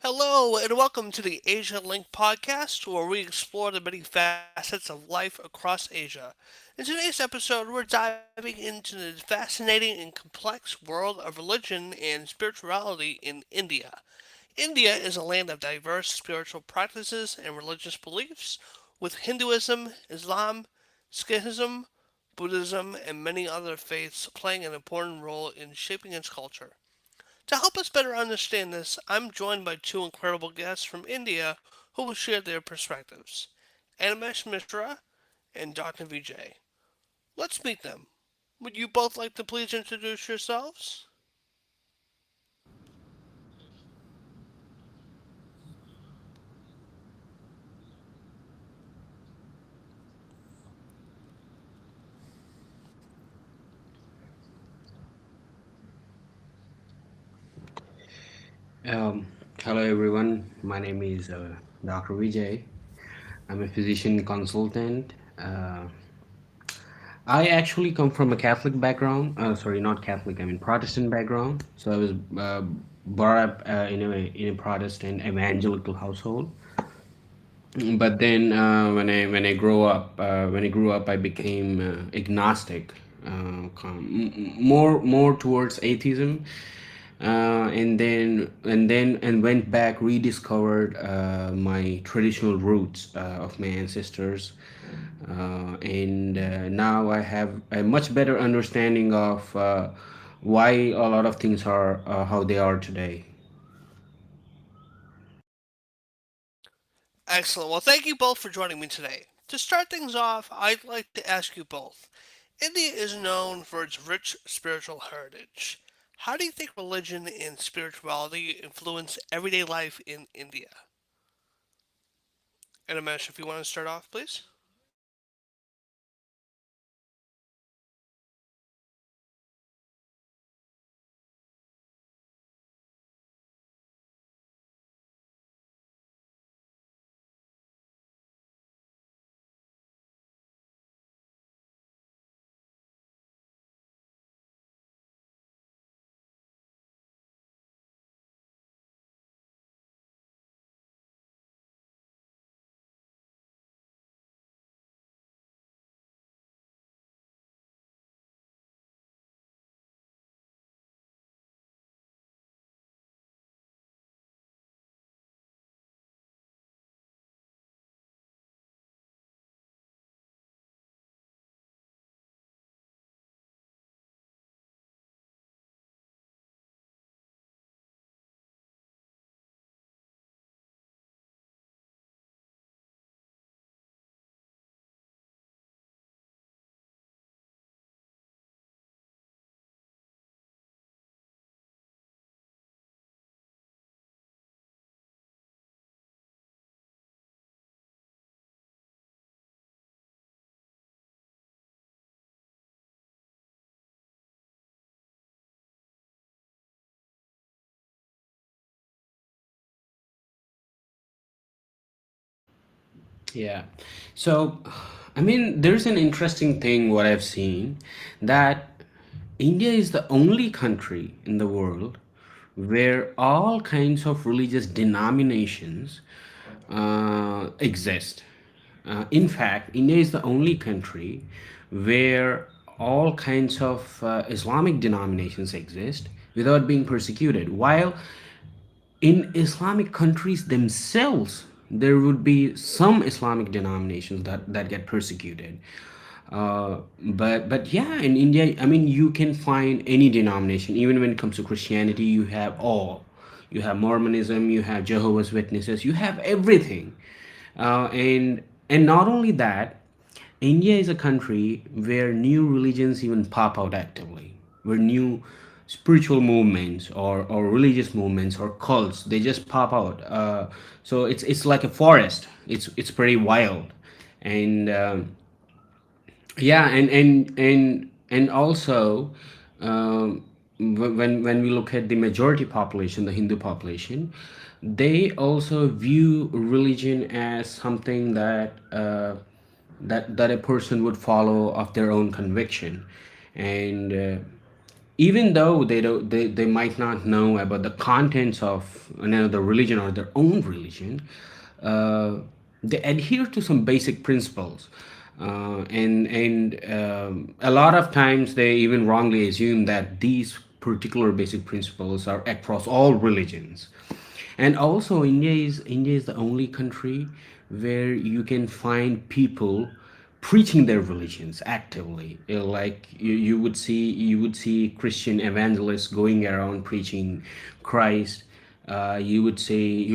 Hello, and welcome to the Asia Link podcast, where we explore the many facets of life across Asia. In today's episode, we're diving into the fascinating and complex world of religion and spirituality in India. India is a land of diverse spiritual practices and religious beliefs, with Hinduism, Islam, Sikhism, Buddhism, and many other faiths playing an important role in shaping its culture. To help us better understand this, I'm joined by two incredible guests from India who will share their perspectives, Animesh Mishra and Dr. Vijay. Let's meet them. Would you both like to please introduce yourselves? Um, Hello everyone. My name is Dr. Vijay. I'm a physician consultant. I actually come from a Catholic background. Sorry, not Catholic. I mean Protestant background. So I was brought up in a Protestant evangelical household. But then when I grew up, I became agnostic, more towards atheism, and went back, rediscovered my traditional roots of my ancestors, and now I have a much better understanding of why a lot of things are how they are today. Excellent. Well, thank you both for joining me today. To start things off, I'd like to ask you both. India is known for its rich spiritual heritage. How do you think religion and spirituality influence everyday life in India? Animesh, if you want to start off, please. Yeah. So, I mean, there's an interesting thing what I've seen that India is the only country in the world where all kinds of religious denominations exist. In fact, India is the only country where all kinds of Islamic denominations exist without being persecuted. While in Islamic countries themselves, there would be some Islamic denominations that get persecuted. But yeah, in India, I mean, you can find any denomination. Even when it comes to Christianity, you have all. You have Mormonism, you have Jehovah's Witnesses, you have everything. And not only that, India is a country where new religions even pop out actively, where new spiritual movements or religious movements or cults they just pop out. So it's like a forest. It's pretty wild, and yeah, and also when we look at the majority population, the Hindu population, they also view religion as something that a person would follow of their own conviction, and even though they might not know about the contents of another religion or their own religion, uh, they adhere to some basic principles, and a lot of times they even wrongly assume that these particular basic principles are across all religions. And also, India is the only country where you can find people preaching their religions actively. Like you would see Christian evangelists going around preaching Christ. You would see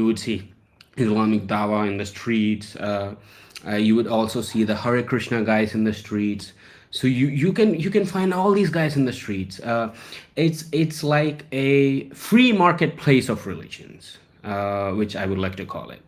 Islamic dawa in the streets. You would also see the Hare Krishna guys in the streets. So you can find all these guys in the streets. It's like a free marketplace of religions, which I would like to call it.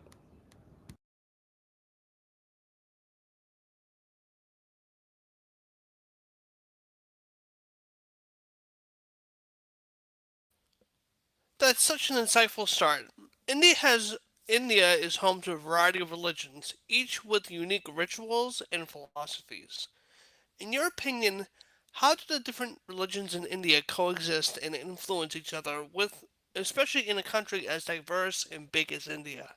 That's such an insightful start. India is home to a variety of religions, each with unique rituals and philosophies. In your opinion, how do the different religions in India coexist and influence each other with especially in a country as diverse and big as India?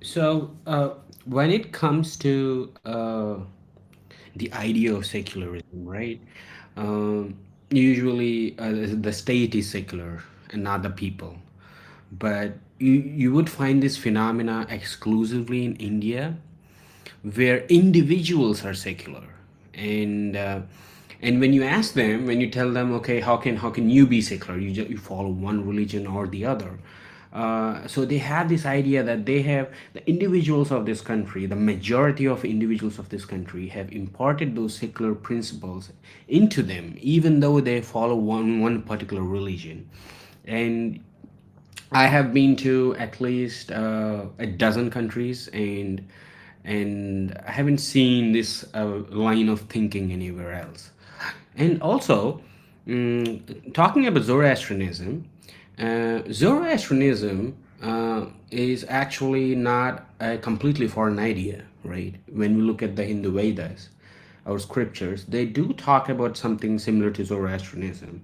So, when it comes to the idea of secularism, right? Um, Usually, the state is secular and not the people. But you would find this phenomena exclusively in India, where individuals are secular, and and when you ask them, when you tell them, okay, how can you be secular? You follow one religion or the other. So they have this idea that they have the individuals of this country, the majority of individuals of this country have imparted those secular principles into them, even though they follow one particular religion. And I have been to at least a dozen countries, and I haven't seen this line of thinking anywhere else. And also, talking about Zoroastrianism, Zoroastrianism is actually not a completely foreign idea, right? When we look at the Hindu Vedas, our scriptures, they do talk about something similar to Zoroastrianism.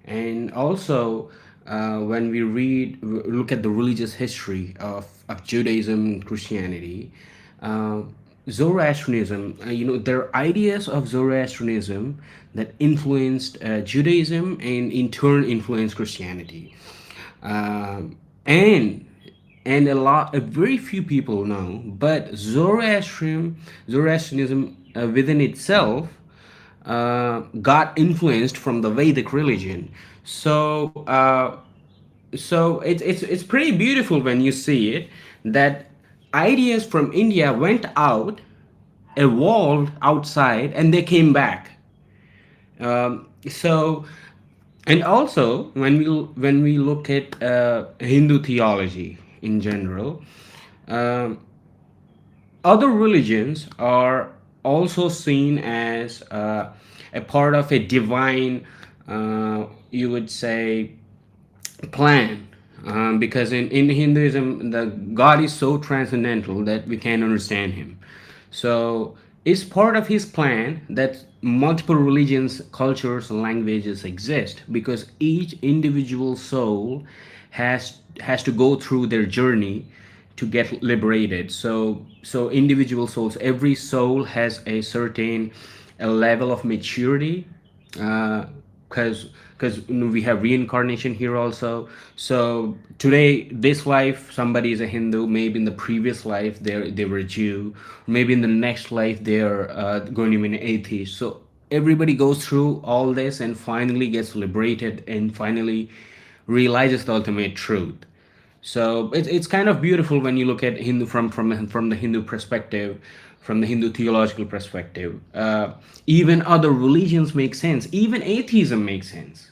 And also, when we look at the religious history of Judaism and Christianity, uh, Zoroastrianism, there are ideas of Zoroastrianism that influenced Judaism and in turn influenced Christianity. And a very few people know, but Zoroastrianism within itself got influenced from the Vedic religion. So it's pretty beautiful when you see it that ideas from India went out, evolved outside, and they came back. So, and also when we look at Hindu theology in general, um, other religions are also seen as a part of a divine, you would say, plan. Because in Hinduism, the God is so transcendental that we can't understand him. So it's part of his plan that multiple religions, cultures, and languages exist because each individual soul has to go through their journey to get liberated. So individual souls, every soul has a certain a level of maturity, because we have reincarnation here also. So today, this life, somebody is a Hindu. Maybe in the previous life, they were a Jew. Maybe in the next life, they're going to be an atheist. So everybody goes through all this and finally gets liberated and finally realizes the ultimate truth. So it's kind of beautiful when you look at Hindu from the Hindu perspective, from the Hindu theological perspective. Even other religions make sense. Even atheism makes sense.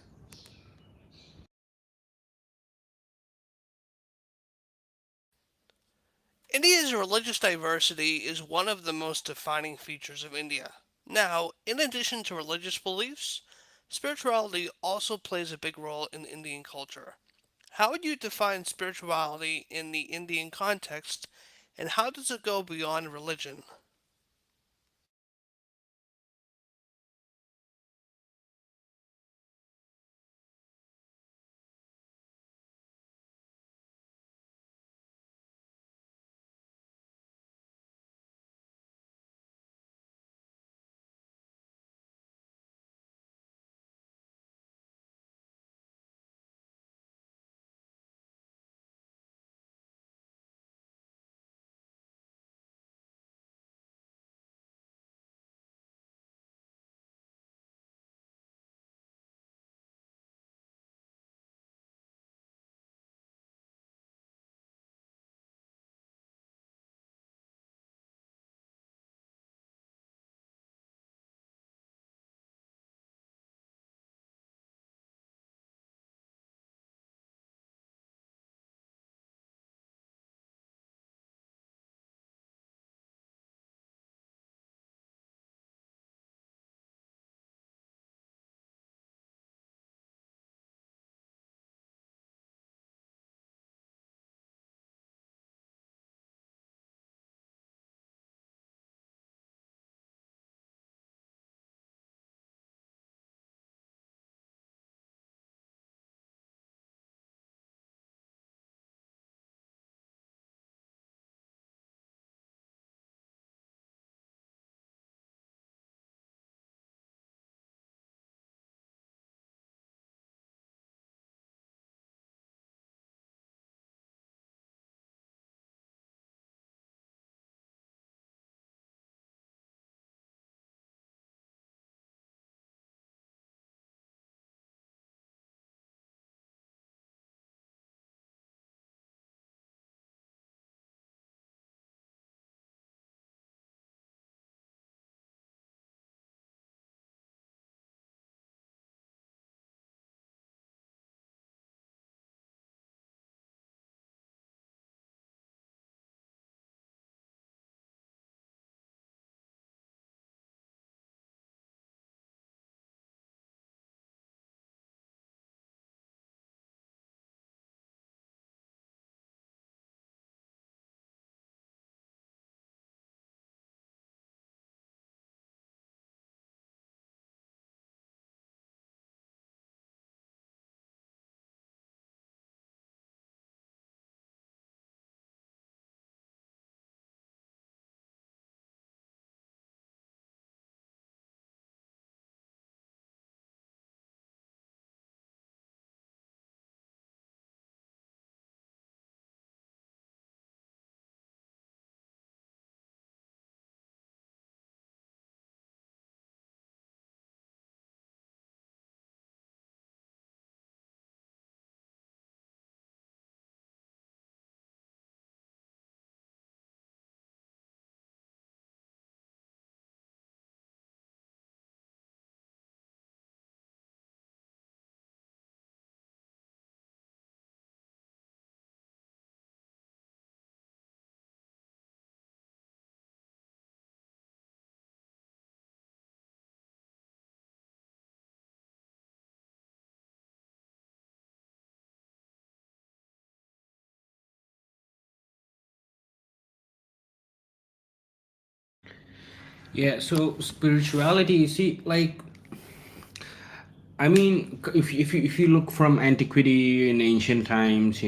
India's religious diversity is one of the most defining features of India. Now, in addition to religious beliefs, spirituality also plays a big role in Indian culture. How would you define spirituality in the Indian context, and how does it go beyond religion? Yeah, so spirituality, you see, like, I mean, if you look from antiquity in ancient times,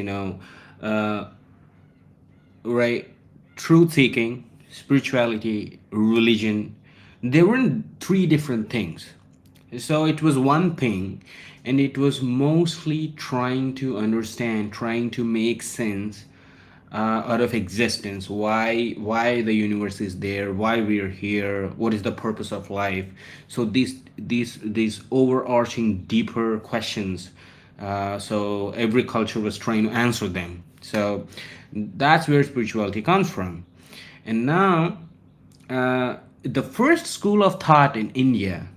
uh, right, truth seeking, spirituality, religion, they weren't three different things. So it was one thing, and it was mostly trying to understand, trying to make sense out of existence, why the universe is there, why we are here, what is the purpose of life. So these overarching deeper questions, so every culture was trying to answer them. So that's where spirituality comes from. And now, the first school of thought in India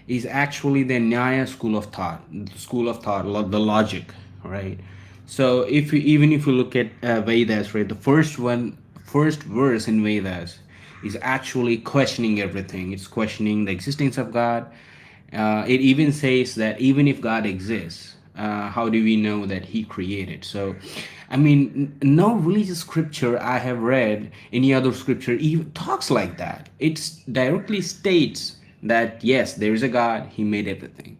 is actually the Nyaya school of thought, the school of thought, the logic, right? So even if you look at Vedas, right, the first verse in Vedas is actually questioning everything. It's questioning the existence of God. It even says that even if God exists, how do we know that He created? So, I mean, no religious scripture I have read, any other scripture even talks like that. It directly states that yes, there is a God, He made everything.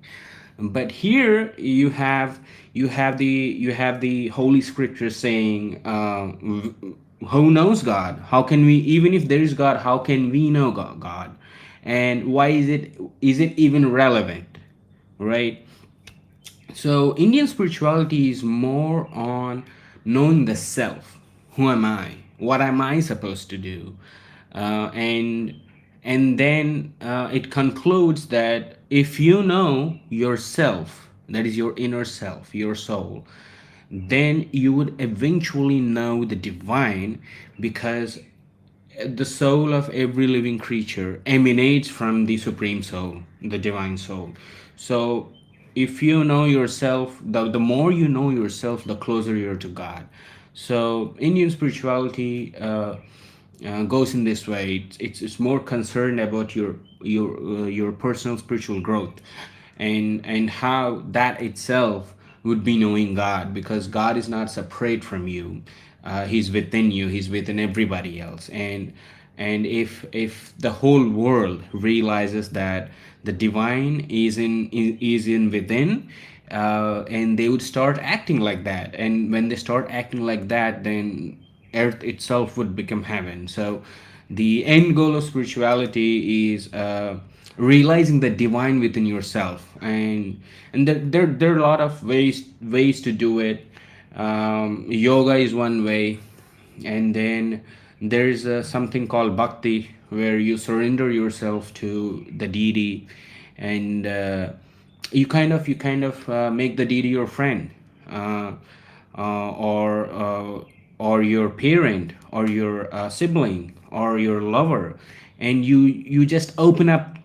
But here you have the Holy Scripture saying, who knows God? How can we, even if there is God, how can we know God? And why is it even relevant, right? So Indian spirituality is more on knowing the self. Who am I? What am I supposed to do? And then it concludes that if you know yourself, that is your inner self, your soul, then you would eventually know the divine, because the soul of every living creature emanates from the supreme soul, the divine soul. So if you know yourself, the more you know yourself, the closer you're to God. So Indian spirituality goes in this way. It's more concerned about your personal spiritual growth, and how that itself would be knowing God, because God is not separate from you. He's within you. He's within everybody else. And if the whole world realizes that the divine is in within, and they would start acting like that. And when they start acting like that, then earth itself would become heaven. So the end goal of spirituality is realizing the divine within yourself. And there are a lot of ways to do it. Yoga is one way, and then there's something called bhakti, where you surrender yourself to the deity, and you kind of make the deity your friend, uh, or your parent, or your sibling, or your lover, and you just open up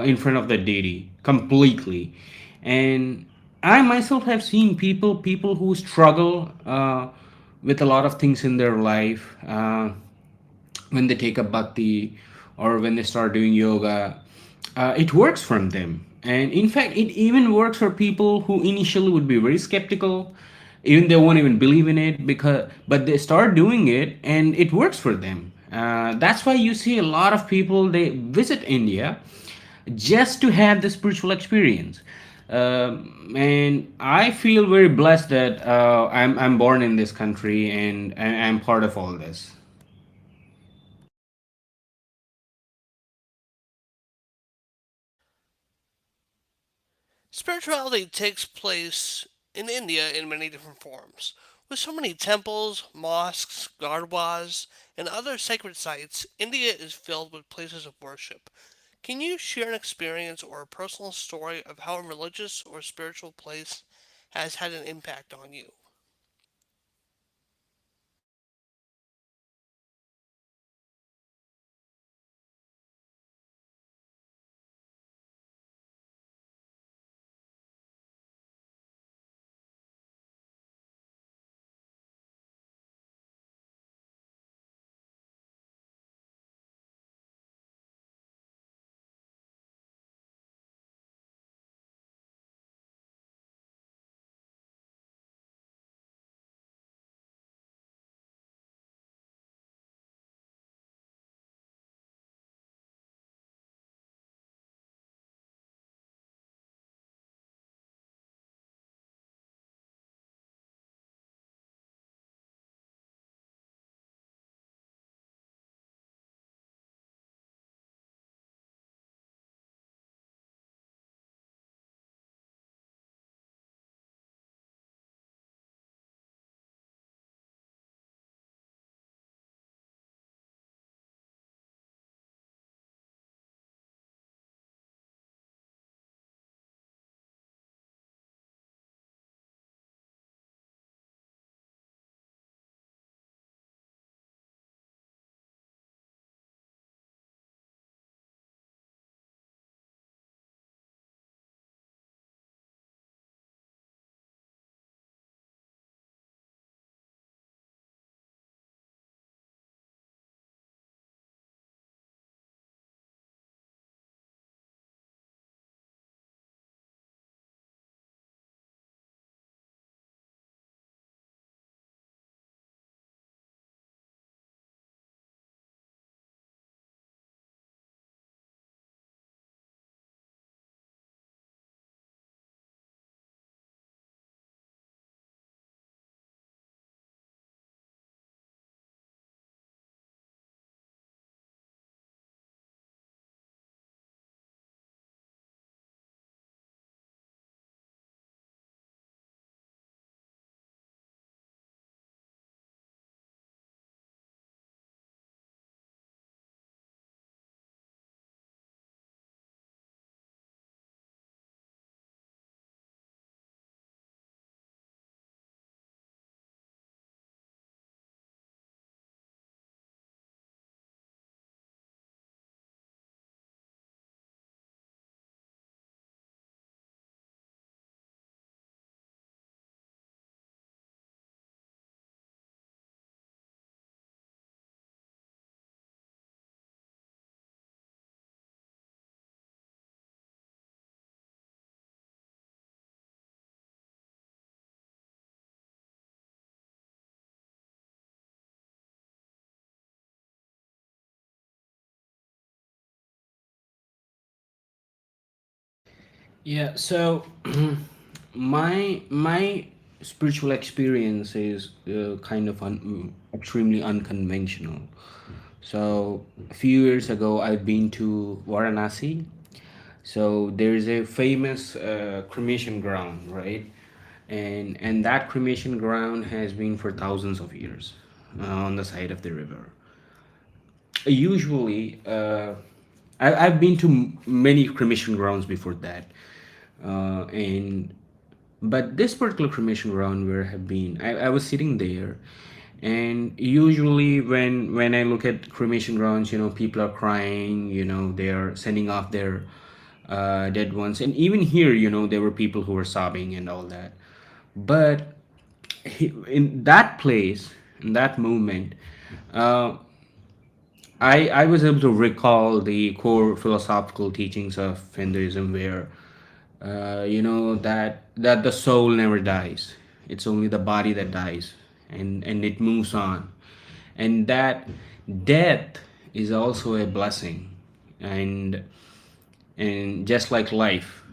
in front of the deity completely. And I myself have seen people who struggle with a lot of things in their life, when they take up bhakti, or when they start doing yoga. It works from them. And in fact, it even works for people who initially would be very skeptical, even they won't even believe in it, but they start doing it and it works for them. That's why you see a lot of people, they visit India just to have the spiritual experience. And I feel very blessed that I'm born in this country, and I'm part of all this. Spirituality takes place in India in many different forms. With so many temples, mosques, gurdwaras, and other sacred sites, India is filled with places of worship. Can you share an experience or a personal story of how a religious or spiritual place has had an impact on you? Yeah, so my spiritual experience is kind of extremely unconventional. So a few years ago, I've been to Varanasi. So there's a famous cremation ground, right? And that cremation ground has been for thousands of years on the side of the river. Usually, I've been to many cremation grounds before that, and but this particular cremation ground where I have been, I was sitting there, and usually when I look at cremation grounds, people are crying, they are sending off their dead ones, and even here, there were people who were sobbing and all that. But in that place, in that moment, uh, I was able to recall the core philosophical teachings of Hinduism, where that the soul never dies. It's only the body that dies, and it moves on, and that death is also a blessing, and and just like life.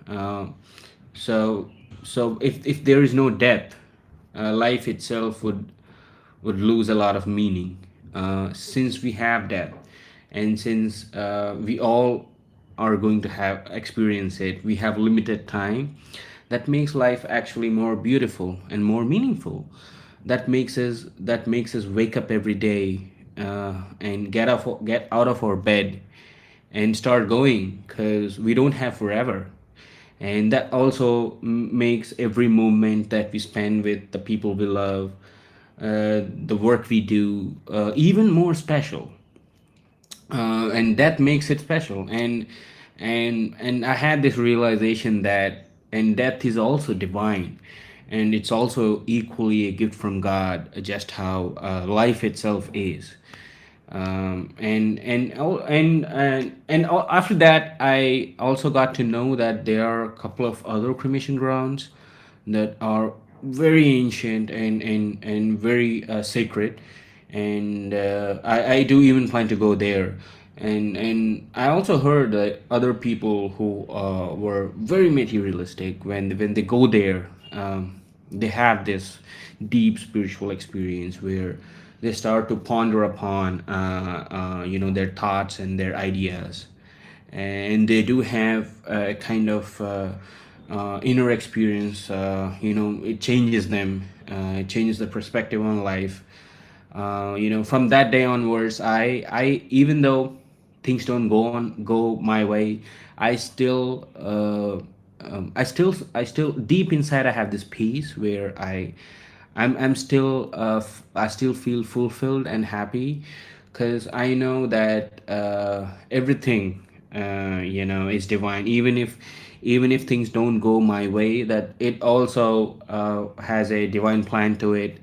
Uh, so so if there is no death, life itself would lose a lot of meaning. Since we have death, and since we all are going to have experience it, we have limited time. That makes life actually more beautiful and more meaningful. That makes us wake up every day, and get out of our bed and start going, because we don't have forever. And that also makes every moment that we spend with the people we love, the work we do, even more special. And that makes it special. And I had this realization that, and death is also divine, and it's also equally a gift from God, just how life itself is. After that, I also got to know that there are a couple of other cremation grounds that are very ancient and very sacred, and I do even plan to go there. And I also heard that other people who were very materialistic, when they go there, they have this deep spiritual experience where they start to ponder upon their thoughts and their ideas, and they do have a kind of inner experience. It changes them. It changes the perspective on life. From that day onwards, I even though things don't go my way, I still I still deep inside I have this peace where I'm still I still feel fulfilled and happy, because I know that everything is divine. Even if things don't go my way, that it also has a divine plan to it.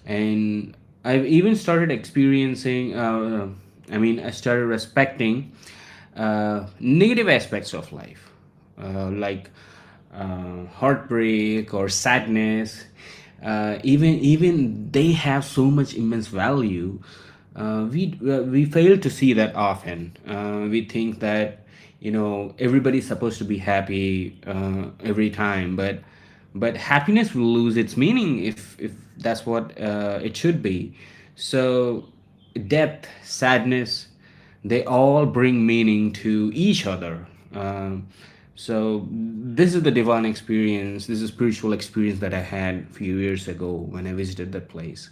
And I've even started experiencing. I started respecting negative aspects of life, like heartbreak or sadness. Even they have so much immense value. We fail to see that often. We think that everybody's supposed to be happy every time, but happiness will lose its meaning if that's what it should be. So death, sadness, they all bring meaning to each other. So this is the divine experience, this is spiritual experience that I had a few years ago when I visited that place.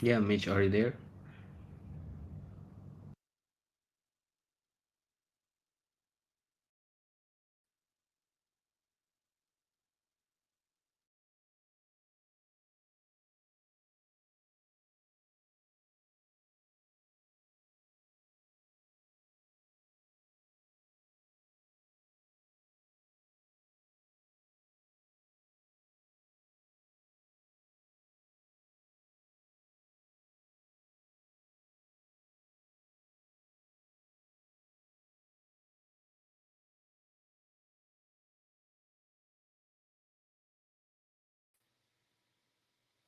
Yeah, Mitch, are you there?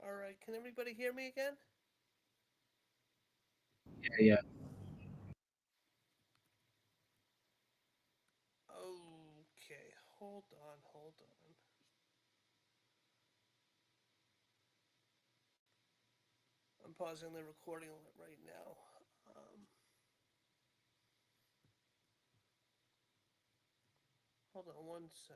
All right, can everybody hear me again? Yeah, yeah. Okay, hold on. I'm pausing the recording right now. Um, Hold on one sec.